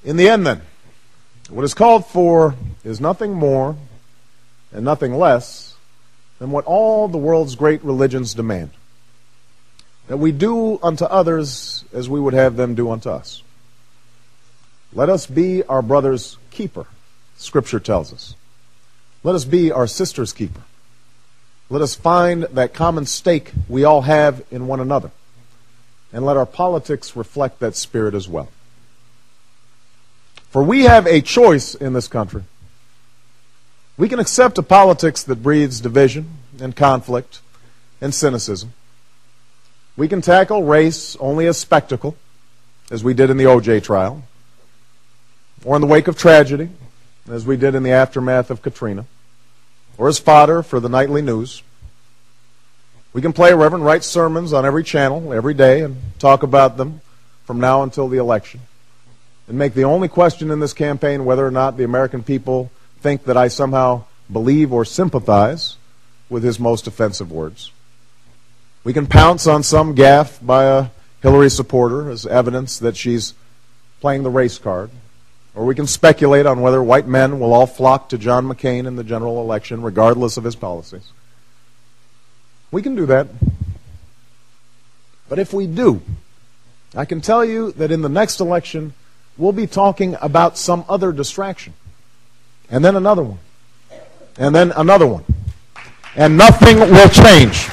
In the end, then, what is called for is nothing more and nothing less than what all the world's great religions demand: that we do unto others as we would have them do unto us. Let us be our brother's keeper, Scripture tells us. Let us be our sister's keeper. Let us find that common stake we all have in one another, and let our politics reflect that spirit as well. For we have a choice in this country. We can accept a politics that breeds division and conflict and cynicism. We can tackle race only as spectacle, as we did in the O.J. trial, or in the wake of tragedy, as we did in the aftermath of Katrina, or as fodder for the nightly news. We can play Reverend Wright's sermons on every channel, every day, and talk about them from now until the election, and make the only question in this campaign whether or not the American people think that I somehow believe or sympathize with his most offensive words. We can pounce on some gaffe by a Hillary supporter as evidence that she's playing the race card, or we can speculate on whether white men will all flock to John McCain in the general election regardless of his policies. We can do that. But if we do, I can tell you that in the next election, we'll be talking about some other distraction. And then another one. And then another one. And nothing will change.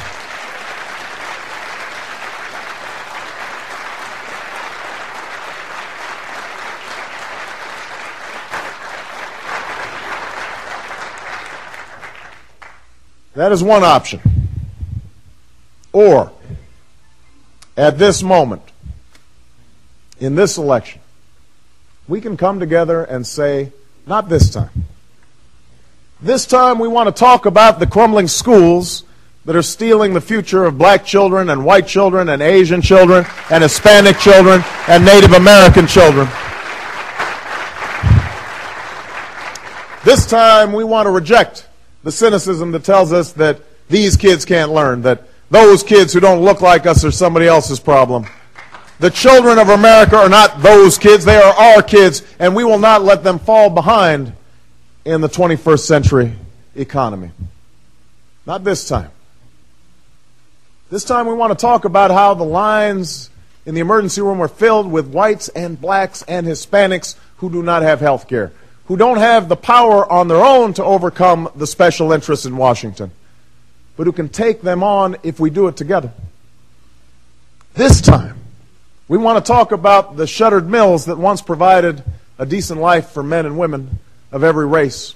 That is one option. Or, at this moment, in this election, we can come together and say, not this time. This time we want to talk about the crumbling schools that are stealing the future of black children and white children and Asian children and Hispanic children and Native American children. This time we want to reject the cynicism that tells us that these kids can't learn, that those kids who don't look like us are somebody else's problem. The children of America are not those kids, they are our kids, and we will not let them fall behind in the 21st century economy. Not this time. This time we want to talk about how the lines in the emergency room are filled with whites and blacks and Hispanics who do not have health care, who don't have the power on their own to overcome the special interests in Washington, but who can take them on if we do it together. This time, we want to talk about the shuttered mills that once provided a decent life for men and women of every race,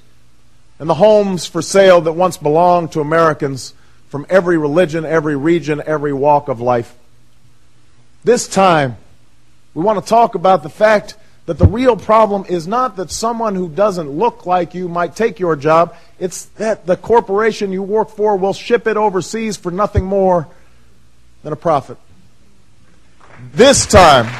and the homes for sale that once belonged to Americans from every religion, every region, every walk of life. This time, we want to talk about the fact that the real problem is not that someone who doesn't look like you might take your job, it's that the corporation you work for will ship it overseas for nothing more than a profit. This time,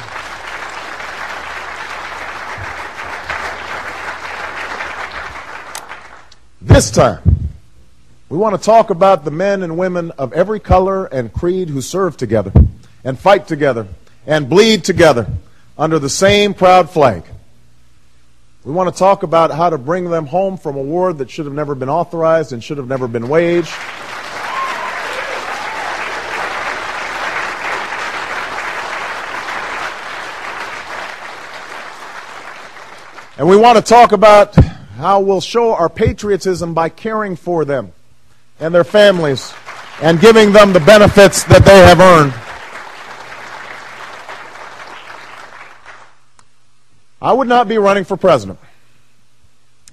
we want to talk about the men and women of every color and creed who serve together and fight together and bleed together under the same proud flag. We want to talk about how to bring them home from a war that should have never been authorized and should have never been waged. And we want to talk about how we'll show our patriotism by caring for them and their families and giving them the benefits that they have earned. I would not be running for president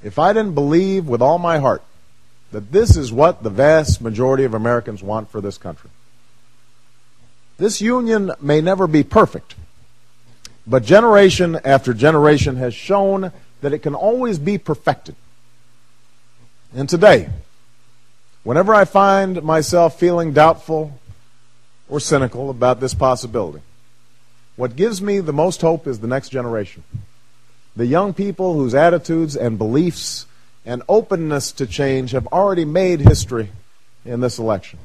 if I didn't believe with all my heart that this is what the vast majority of Americans want for this country. This union may never be perfect, but generation after generation has shown that it can always be perfected. And today, whenever I find myself feeling doubtful or cynical about this possibility, what gives me the most hope is the next generation. The young people whose attitudes and beliefs and openness to change have already made history in this election.